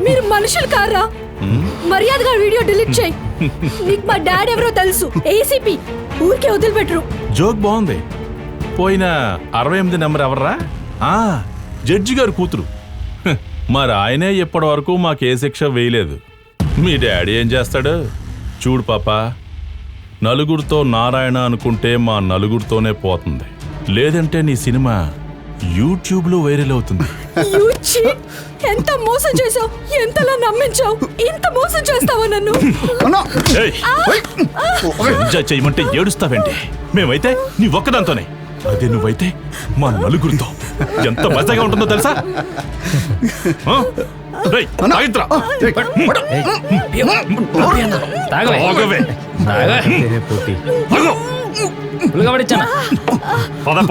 మీరు మనుషులు కారా? మర్యాదగా వీడియో డిలీట్ చేయి. నీకు మా డాడీ ఎవరో తెలుసు, ఏసీపీ. ఊరికే వదిలిపెట్టరు. జోక్ బాగుంది. పోయిన 68 నెంబర్ ఎవర్రా? జడ్జి గారు కూతురు. మరి ఆయనే ఇప్పటి వరకు మాకు ఏ శిక్ష వేయలేదు. మీ డాడీ ఏం చేస్తాడు? చూడు పాప, నలుగురితో నారాయణ అనుకుంటే మా నలుగురితోనే పోతుంది. లేదంటే నీ సినిమా యూట్యూబ్లో వైరల్ అవుతుంది. ఎంత మోసం చేసావు, ఎంతలా నమ్మించావు. ఇంత మోసం చేస్తావా నన్ను? ఎంజాయ్ చేయమంటే ఏడుస్తావేంటి? మేమైతే నీ ఒక్కదాంతోనే, అదే నువ్వైతే మా నలుగురితో ఎంత మజాగా ఉంటుందో తెలుసా?